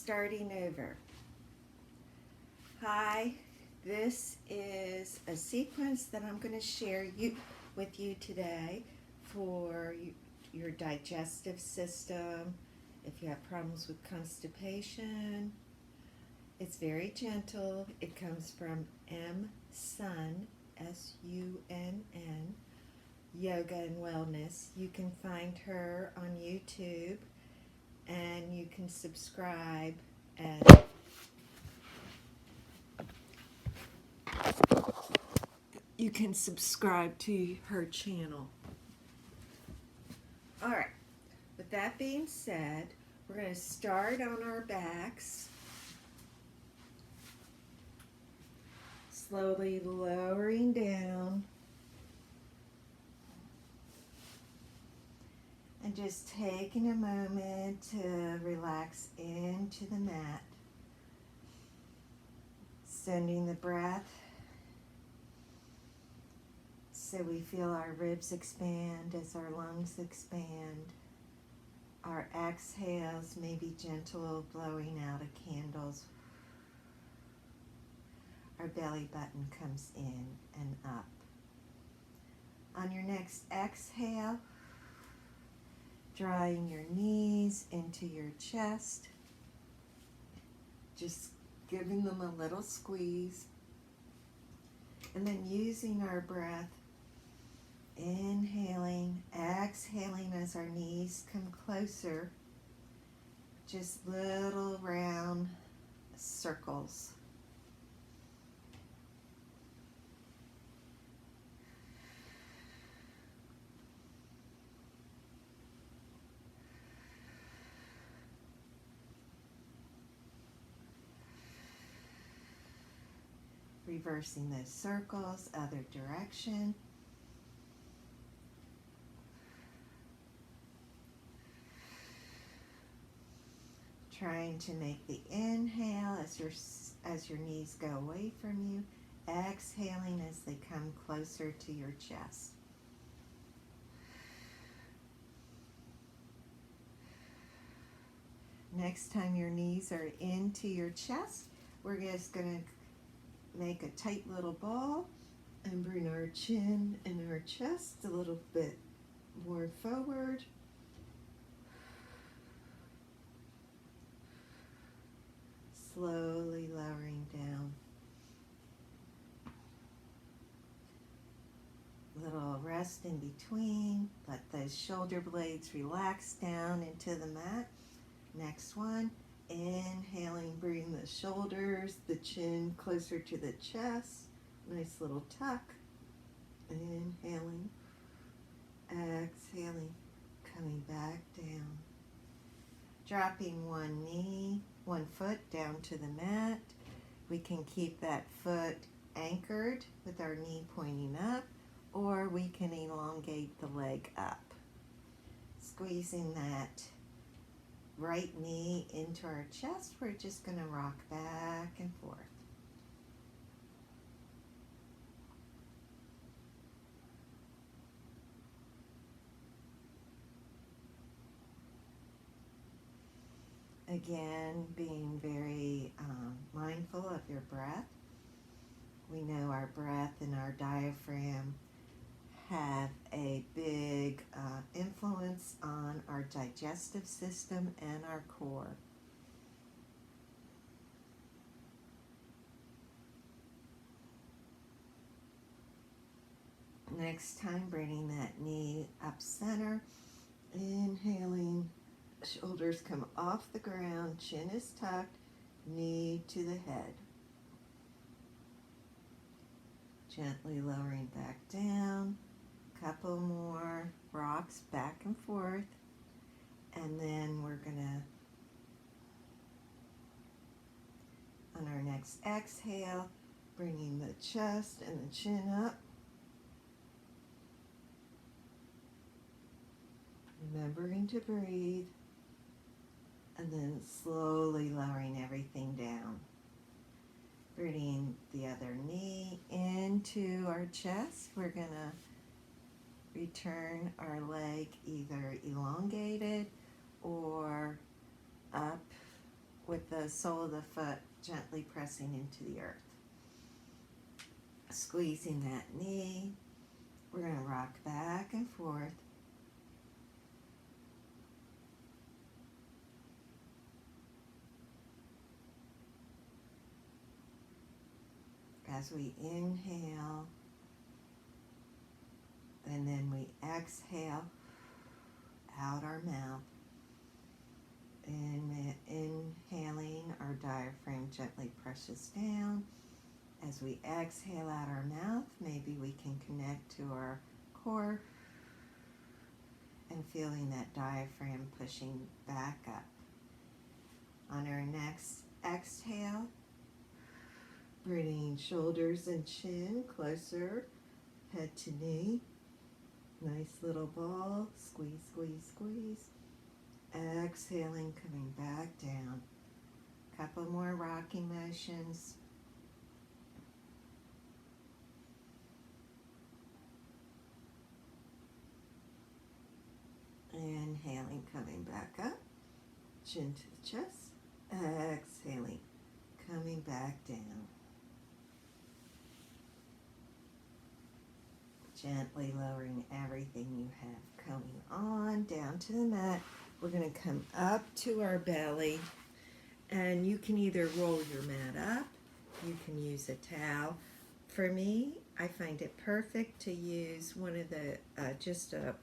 starting over. Hi, this is a sequence that I'm going to share with you today for your digestive system. If you have problems with constipation, it's very gentle. It comes from M. Sun, S-U-N-N, Yoga and Wellness. You can find her on YouTube, and you can subscribe at to her channel. All right, with that being said, we're going to start on our backs, slowly lowering down and just taking a moment to relax into the mat, sending the breath so we feel our ribs expand as our lungs expand. Our exhales may be gentle, blowing out of candles. Our belly button comes in and up. On your next exhale, drawing your knees into your chest, just giving them a little squeeze, and then using our breath, inhaling, exhaling as our knees come closer, just little round circles. Reversing those circles, other direction. Trying to make the inhale as your knees go away from you, exhaling as they come closer to your chest. Next time your knees are into your chest, we're just going to make a tight little ball and bring our chin and our chest a little bit more forward. Slowly lowering down. Little rest in between. Let those shoulder blades relax down into the mat. Next one, inhaling, bring the shoulders, the chin closer to the chest. Nice little tuck. Inhaling, exhaling, coming back down. Dropping one foot down to the mat. We can keep that foot anchored with our knee pointing up, or we can elongate the leg up. Squeezing that right knee into our chest, we're just going to rock back and forth. Again, being very mindful of your breath. We know our breath and our diaphragm have a big influence on our digestive system and our core. Next time, bringing that knee up center, inhaling. Shoulders come off the ground, chin is tucked, knee to the head. Gently lowering back down, couple more rocks back and forth, and then we're gonna, on our next exhale, bringing the chest and the chin up. Remembering to breathe. And then slowly lowering everything down. Bringing the other knee into our chest. We're going to return our leg either elongated or up with the sole of the foot gently pressing into the earth. Squeezing that knee. We're going to rock back and forth. As we inhale, and then we exhale out our mouth. Inhaling, our diaphragm gently presses down. As we exhale out our mouth, maybe we can connect to our core and feeling that diaphragm pushing back up. On our next exhale, bringing shoulders and chin closer, head to knee. Nice little ball. Squeeze, squeeze, squeeze. Exhaling, coming back down. Couple more rocking motions. Inhaling, coming back up. Chin to the chest. Exhaling, coming back down. Gently lowering everything you have coming on down to the mat. We're going to come up to our belly, and you can either roll your mat up, you can use a towel. For me, I find it perfect to use one of the, just a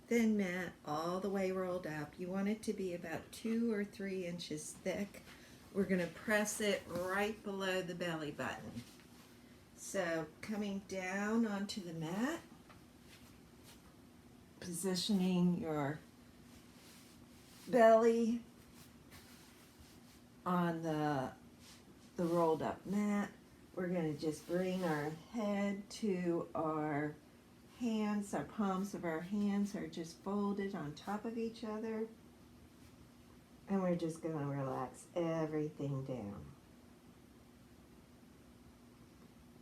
thin mat all the way rolled up. You want it to be about 2 or 3 inches thick. We're going to press it right below the belly button. So coming down onto the mat, positioning your belly on the rolled up mat. We're going to just bring our head to our hands. Our palms of our hands are just folded on top of each other. And we're just going to relax everything down.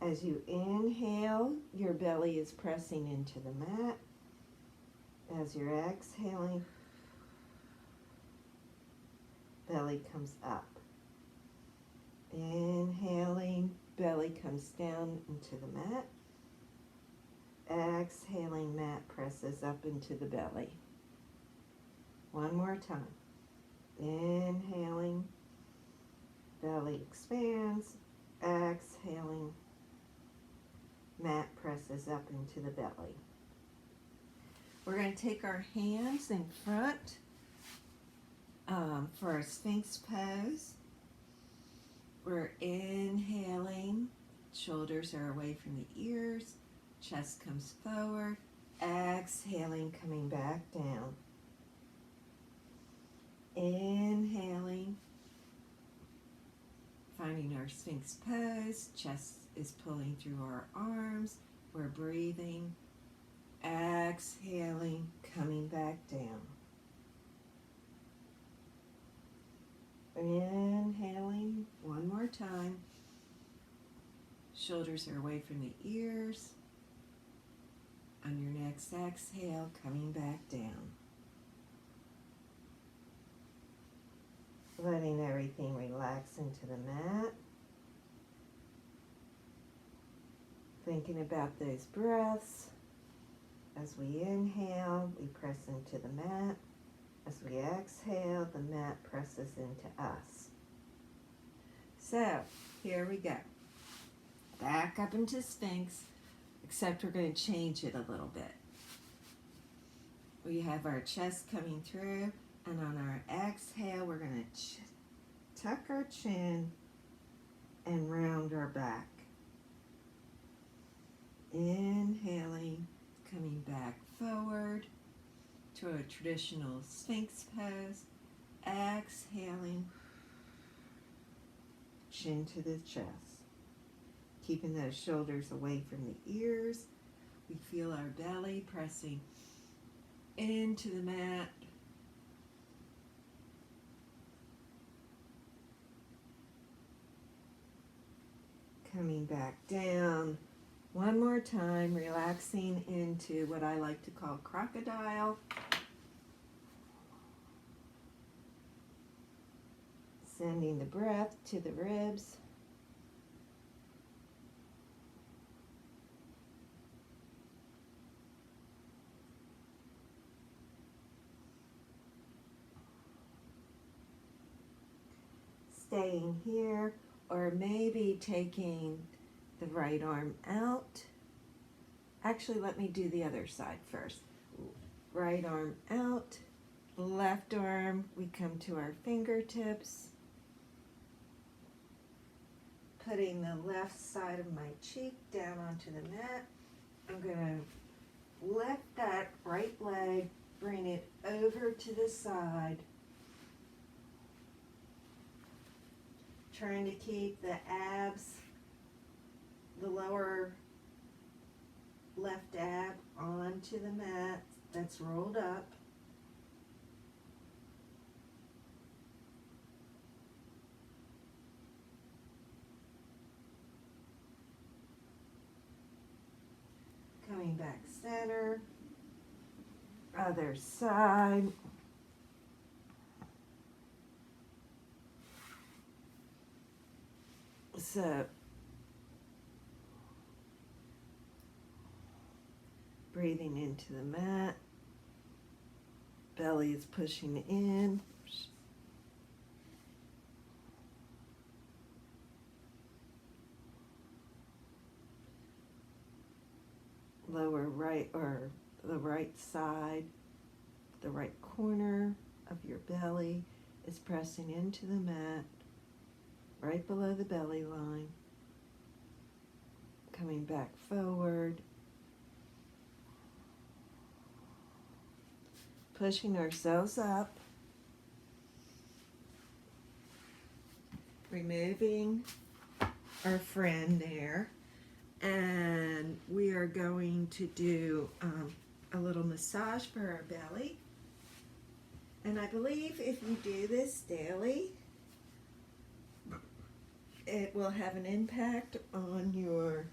As you inhale, your belly is pressing into the mat. As you're exhaling, belly comes up. Inhaling, belly comes down into the mat. Exhaling, mat presses up into the belly. One more time. Inhaling, belly expands. Exhaling, mat presses up into the belly. We're going to take our hands in front for our Sphinx pose. We're inhaling, shoulders are away from the ears, chest comes forward, exhaling, coming back down. Inhaling, finding our Sphinx pose, chest is pulling through our arms, we're breathing, exhaling, coming back down. Inhaling, one more time. Shoulders are away from the ears. On your next exhale, coming back down. Letting everything relax into the mat. Thinking about those breaths. As we inhale, we press into the mat. As we exhale, the mat presses into us. So, here we go. Back up into Sphinx, except we're going to change it a little bit. We have our chest coming through, and on our exhale, we're going to tuck our chin and round our back. Inhaling, coming back forward to a traditional Sphinx pose. Exhaling, chin to the chest. Keeping those shoulders away from the ears. We feel our belly pressing into the mat. Coming back down. One more time, relaxing into what I like to call crocodile. Sending the breath to the ribs. Staying here, or maybe taking the right arm out. Actually, let me do the other side first. Right arm out, left arm, we come to our fingertips. Putting the left side of my cheek down onto the mat. I'm going to lift that right leg, bring it over to the side. Trying to keep the abs, the lower left ab onto the mat that's rolled up. Coming back center, other side. So, breathing into the mat, belly is pushing in. Lower right, or the right side, the right corner of your belly is pressing into the mat, right below the belly line. Coming back forward. Pushing ourselves up. Removing our friend there. And we are going to do a little massage for our belly. And I believe if you do this daily, it will have an impact on your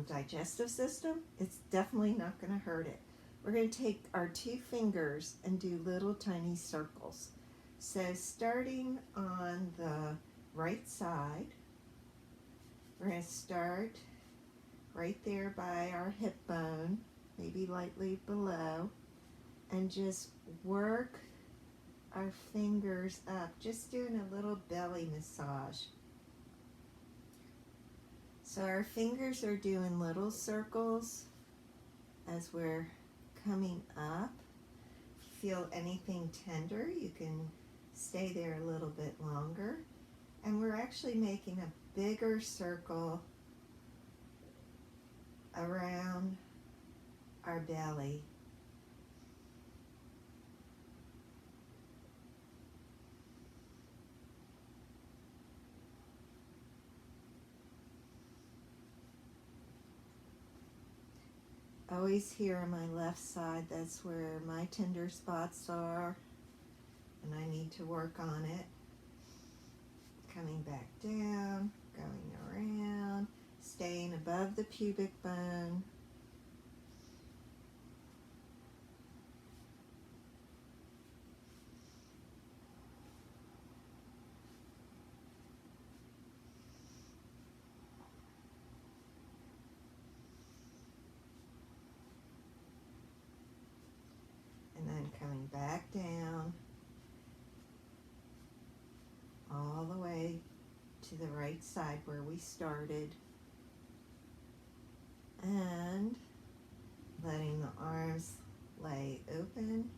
digestive system. It's definitely not going to hurt it. We're going to take our 2 fingers and do little tiny circles. So starting on the right side, we're going to start right there by our hip bone, maybe lightly below, and just work our fingers up, just doing a little belly massage. So our fingers are doing little circles as we're coming up. If you feel anything tender, you can stay there a little bit longer. And we're actually making a bigger circle around our belly. Always here on my left side, that's where my tender spots are, and I need to work on it. Coming back down, going around, staying above the pubic bone. And then coming back down, all the way to the right side where we started, and letting the arms lay open,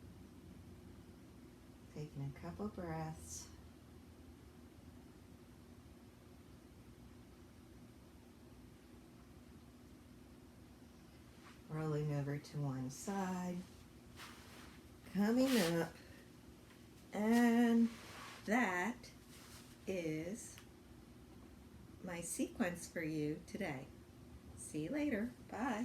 taking a couple breaths. Rolling over to one side, coming up, and that is my sequence for you today. See you later. Bye.